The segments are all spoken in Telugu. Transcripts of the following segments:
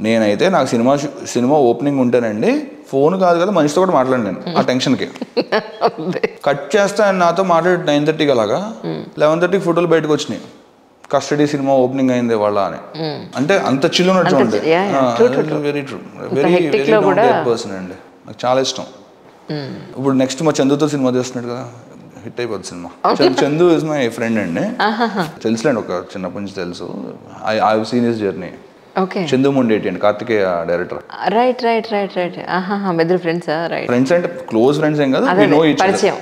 నేనైతే నాకు సినిమా ఓపెనింగ్ ఉంటేనండి ఫోన్ కాదు కదా మనిషితో కూడా మాట్లాడినాను ఆ టెన్షన్కి. కట్ చేస్తే ఆయన నాతో మాట్లాడి 9:30కి అలాగా 11:30కి ఫోటోలు బయటకు వచ్చినాయి. కస్టడీ సినిమా ఓపెనింగ్ అయింది వాళ్ళ అని. అంటే అంత చిల్లు ఉన్నట్టు చూడండి. వెరీ ట్రూ, వెరీ పర్సన్ అండి, నాకు చాలా ఇష్టం. ఇప్పుడు నెక్స్ట్ మా చందుతో సినిమా చేస్తున్నాడు కదా, హిట్ అయిపోద్ది cinema. Chandu is my friend అండి, తెలుసులేండి, ఒక చిన్నప్పటి నుంచి తెలుసు. I have seen his journey. Chandu Mondeti అండి, Karthikeya director. Right right right right. ఇద్దరు ఫ్రెండ్స్. రైట్, ఫ్రెండ్స్ అంటే క్లోజ్ ఫ్రెండ్స్ ఏం కాదు, పరిచయం.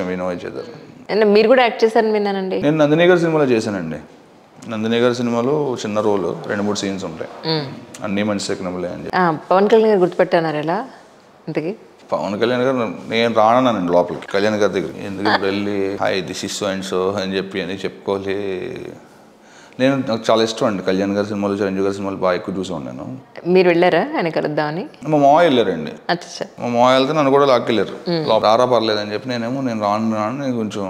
We know each other. మీరు కూడా యాక్ట్ చేశారని విన్నానండి. నేను నందిని గారి సినిమాలో చేశానండి. నందిని గారి సినిమాలో చిన్న రోల్, 2-3 సీన్స్ ఉంటాయి, అన్ని మంచి సెకండ్లే అని చెప్పి. పవన్ కళ్యాణ్ గారు గుర్తుపెట్టారు ఎలా ఇంతకి? పవన్ కళ్యాణ్ గారు నేను రానండి లోపలికి కళ్యాణ్ గారి దగ్గర. ఎందుకు ఇప్పుడు వెళ్ళి hi this is so and so అని చెప్పి అని చెప్పుకోవాలి. నాకు చాలా ఇష్టం అండి కళ్యాణ్ గారి సినిమాలు, చిరంజీవి గారి సినిమాలు బాగా ఎక్కువ చూసాను నేను. మీరు వెళ్ళారా ఆయన కలుద్దామని? మా మావయ్య వెళ్ళారండి. మా మావయ్య వెళ్తే నన్ను కూడా లాక్కెళ్ళారు. లోపల రారా పర్లేదని చెప్పి నేను రాను నేను కొంచెం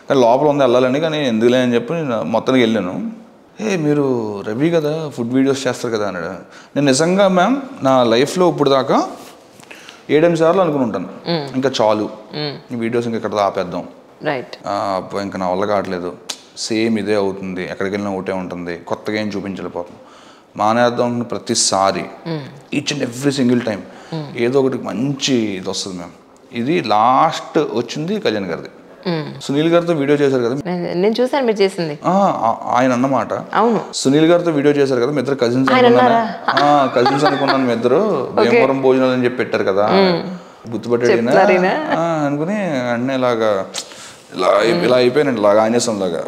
కానీ లోపల ఉంది వెళ్ళాలని, కానీ ఎందుకులే అని చెప్పి నేను మొత్తానికి వెళ్ళాను. మీరు రవి కదా ఫుడ్ వీడియోస్ చేస్తారు కదా అన్నాడు. నేను నిజంగా మ్యామ్ నా లైఫ్లో ఇప్పుడు దాకా 7-8 సార్లు అనుకుని ఉంటాను ఇంకా చాలు ఈ వీడియోస్ ఇంకా ఇక్కడ ఆపేద్దాం, ఇంకా నా వల్ల కావట్లేదు, సేమ్ ఇదే అవుతుంది, ఎక్కడికి వెళ్ళినా ఒకటే ఉంటుంది, కొత్తగా ఏం చూపించలేకపోతున్నాం, మానేద్దాం ప్రతిసారి each and every single time ఏదో ఒకటి మంచి ఇది వస్తుంది మ్యామ్. ఇది లాస్ట్ వచ్చింది కళ్యాణ్ గారిది. సునీల్ గారితో వీడియో చేశారు కదా, నేను చూసాను మీరు చేసింది. ఆయన అన్నమాట, అవును సునీల్ గారితో వీడియో చేశారు కదా, మీ ఇద్దరు కజిన్స్ అనుకున్నాను, మీ ఇద్దరు భీమవరం భోజనాలు అని చెప్పి పెట్టారు కదా, గుర్తుపట్టాడినా అనుకుని అన్నీ ఇలాగా ఇలా అయిపోయానండి, ఇలాగా ఆనేసం లాగా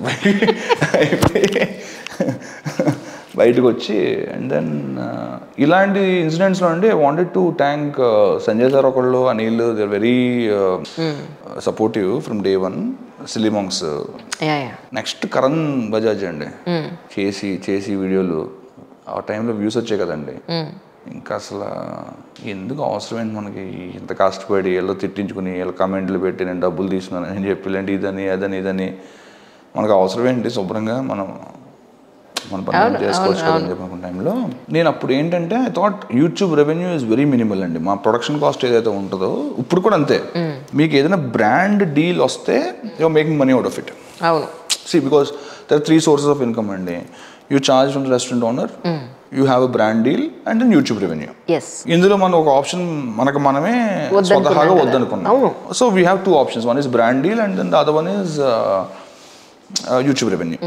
బయటకు వచ్చి. అండ్ దెన్ ఇలాంటి ఇన్సిడెంట్స్లో అండి I wanted to thank Sanjay sir ఒకళ్ళు, Anil, they are very supportive from day one. Silly Monks, next Karan Bajaj అండి, చేసి వీడియోలు ఆ టైంలో వ్యూస్ వచ్చాయి కదండి, ఇంకా అసలు ఎందుకు అవసరమైంది మనకి ఇంత కష్టపడి వీళ్ళు తిట్టించుకుని వీళ్ళు కమెంట్లు పెట్టి నేను డబ్బులు తీసుకున్నాను అని చెప్పి ఇలాంటి ఇదని మనకు అవసరమేంటి, శుభ్రంగా మన పని చేసుకోవచ్చు కదా అని చెప్పిన టైంలో నేను అప్పుడు ఏంటంటే I thought YouTube revenue is very minimal అండి. మా ప్రొడక్షన్ కాస్ట్ ఏదైతే ఉంటుందో ఇప్పుడు కూడా అంతే, మీకు ఏదైనా బ్రాండ్ డీల్ వస్తే you're making money out of it. See, because there are 3 sources of income అండి. You charge from the restaurant owner, you have a brand deal and then YouTube revenue. ఇందులో మనం ఒక ఆప్షన్ మనమే స్వతహాగా వద్దనుకున్నాం. So we have 2 options. One is brand deal and then the other one is YouTube revenue.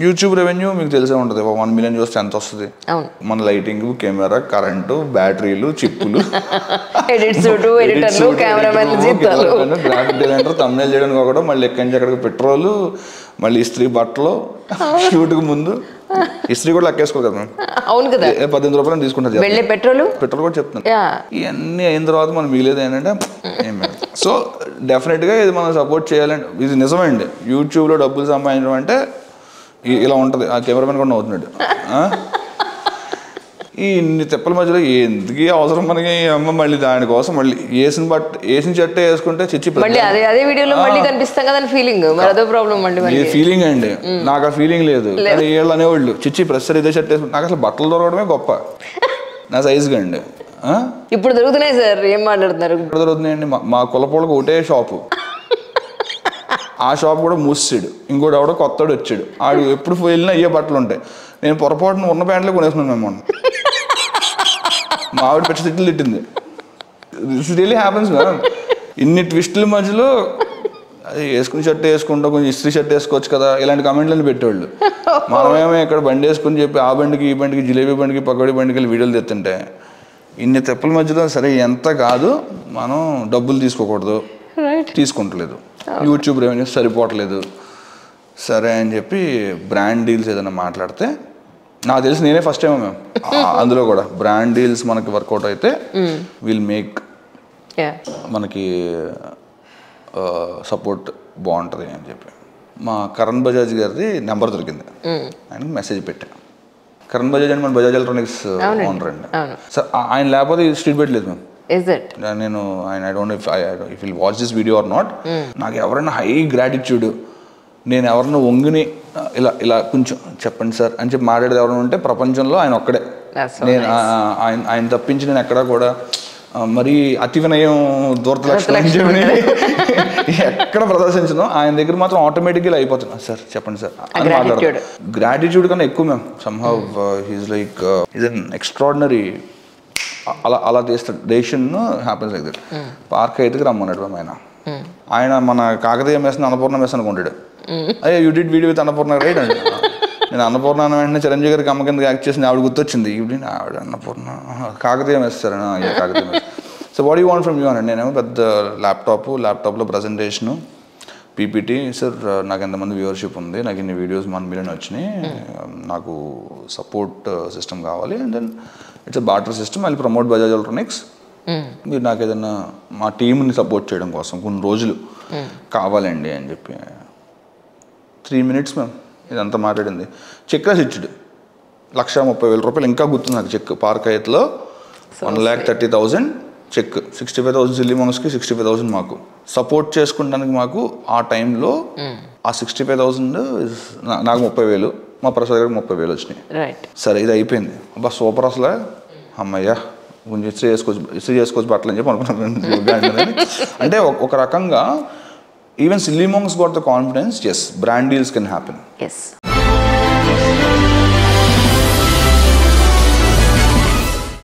YouTube revenue మీకు తెలిసే ఉంటుంది, 1 million చూస్తే ఎంత వస్తుంది, మన లైటింగ్, కెమెరా, కరెంటు, బ్యాటరీలు, చిప్పులు, గ్రాఫిక్ డిజైనర్, తమ్నెయిల్ చేయడానికి ఒకటి, మళ్ళీ ఎక్కడి నుంచి ఎక్కడికి పెట్రోలు, మళ్ళీ ఇస్త్రీ బట్టలు, షూట్కి ముందు ఇస్త్రీ కూడా లెక్కేసుకోవాలి కదా మేము. 18 రూపాయలు తీసుకుంటుంది పెట్రోల్ కూడా చెప్తున్నాను. ఇవన్నీ అయిన తర్వాత మనం మిగిలేదు ఏంటంటే సో డెఫినెట్గా ఇది మనం సపోర్ట్ చేయాలంటే ఇది నిజమండి. యూట్యూబ్లో డబ్బులు సంపాదించడం అంటే ఇలా ఉంటుంది. ఆ కెమెరామెన్ కూడా అవుతున్నాడు. ఈ ఇన్ని తెప్పల మధ్యలో ఎందుకు అవసరం మనకి అమ్మ, మళ్ళీ దానికోసం మళ్ళీ వేసిన చెట్టే వేసుకుంటే చిచ్చి ఫీలింగ్ అండి. నాకు ఆ ఫీలింగ్ లేదు. వీళ్ళు అనేవాళ్ళు చిచ్చి ప్రస్తుతం ఇదే షర్ట్ వేసుకుంటే నాకు అసలు బట్టలు దొరకడమే గొప్ప నా సైజుగా అండి. ఇప్పుడు దొరుకుతున్నాయి సార్, ఏం మాట్లాడుతున్నారు? ఇప్పుడు దొరుకుతున్నాయండి. మా కులపోళ్ళకి ఒకటే షాపు, ఆ షాప్ కూడా మూసాడు. ఇంకోటి ఎవడో కొత్తడు వచ్చాడు, ఆడు ఎప్పుడు వెళ్ళినా అయ్యే బట్టలు ఉంటాయి. నేను పొరపాటున ఉన్న ప్యాంట్లో కొనేసుకున్నాను మేము. మా ఆవిడ పెట్టి తిట్లు తిట్టింది. This really happens ma'am. ఇన్ని ట్విస్టుల మధ్యలో అది వేసుకుని షర్ట్ వేసుకుంటా కొంచెం ఇస్త్రీ షర్ట్ వేసుకోవచ్చు కదా ఇలాంటి కమెంట్లను పెట్టేవాళ్ళు. మనమేమో ఇక్కడ బండి వేసుకుని చెప్పి ఆ బండికి ఈ బండికి జిలేబీ బండికి పకోడీ బండికి వెళ్ళి వీడియోలు తెస్తుంటే ఇన్ని తెప్పల మధ్యలో సరే ఎంత కాదు మనం డబ్బులు తీసుకోకూడదు, తీసుకుంటలేదు, యూట్యూబ్ రెవెన్యూ సరిపోవట్లేదు, సరే అని చెప్పి బ్రాండ్ డీల్స్ ఏదైనా మాట్లాడితే నాకు తెలిసి నేనే ఫస్ట్ టైం మేము అందులో కూడా బ్రాండ్ డీల్స్ మనకి వర్కౌట్ అయితే విల్ మేక్ మనకి సపోర్ట్ బాగుంటుంది అని చెప్పి మా కరణ్ బజాజ్ గారిది నెంబర్ దొరికింది. ఆయనకి మెసేజ్ పెట్టాను. కరణ్ బజాజ్ అని మన బజాజ్ ఎలక్ట్రానిక్స్ ఓనర్ అండి. సార్ ఆయన లేకపోతే స్ట్రీట్ పెట్టలేదు మేము. నేను ఆయన I don't know if will watch this video or not, నాకు ఎవరైనా హై గ్రాటిట్యూడ్, నేను ఎవరైనా వంగిని ఇలా కొంచెం చెప్పండి సార్ అని చెప్పి మాట్లాడేది ఎవరైనా ఉంటే ప్రపంచంలో ఆయన ఒక్కడే. నేను ఆయన తప్పించి నేను ఎక్కడ కూడా మరీ అతి వినయం దూరత లక్షణం ఎక్కడ ప్రదర్శించను. ఆయన దగ్గర మాత్రం ఆటోమేటిక్గా అయిపోతున్నా, సార్ చెప్పండి సార్ అని మాట్లాడతారు. గ్రాటిట్యూడ్ కన్నా ఎక్కువ మేము somehow he's like is an extraordinary. అలా చేస్తాడు. Decision happens like that. Park అయితే రమ్మన్నాడు ఆయన మన కాకతీయ మెస్ అన్నపూర్ణ మెస్ అనుకుంటాడు. అయ్యా you did video with Annapurna right అండి. నేను అన్నపూర్ణ వెంటనే చిరంజీవి గారికి అమ్మ కింద యాక్ట్ చేసింది ఆవిడ గుర్తొచ్చింది. ఇవి ఆవిడ Annapurna Kakatiya mess sir. Kakatiya mess. So what you want from you అనండి. నేనేమో పెద్ద ల్యాప్టాప్లో ప్రజెంటేషను పీపీటీ. సార్ నాకు ఎంతమంది వ్యూవర్షిప్ ఉంది, నాకు ఇన్ని వీడియోస్ 1 million వచ్చినాయి, నాకు సపోర్ట్ సిస్టమ్ కావాలి. And then it's a barter system. I promote Bajaj electronics. మీరు నాకు ఏదైనా మా టీంని సపోర్ట్ చేయడం కోసం కొన్ని రోజులు కావాలండి అని చెప్పి 3 minutes మ్యామ్ ఇదంతా మాట్లాడింది. చెక్ రాసి ఇచ్చాడు. 1,30,000 రూపాయలు. ఇంకా గుర్తుంది నాకు చెక్. పార్క్ హైత్లో 1,30,000 చెక్. 65,000 సిల్లీ మోనస్కి, 65,000 మాకు సపోర్ట్ చేసుకుంటానికి. మాకు ఆ టైంలో ఆ 65,000 నాకు 30,000, మా ప్రసాద్ గారికి 30,000 వచ్చినాయి. సరే ఇది అయిపోయింది. అబ్బా సూపర్ అసలు, అమ్మయ్యా కొంచెం ఇస్త్రీ చేసుకోవచ్చు బట్టలు అని చెప్పి అనుకున్నాను. అంటే ఒక రకంగా even Silly Monks got the confidence. Yes, brand deals can happen.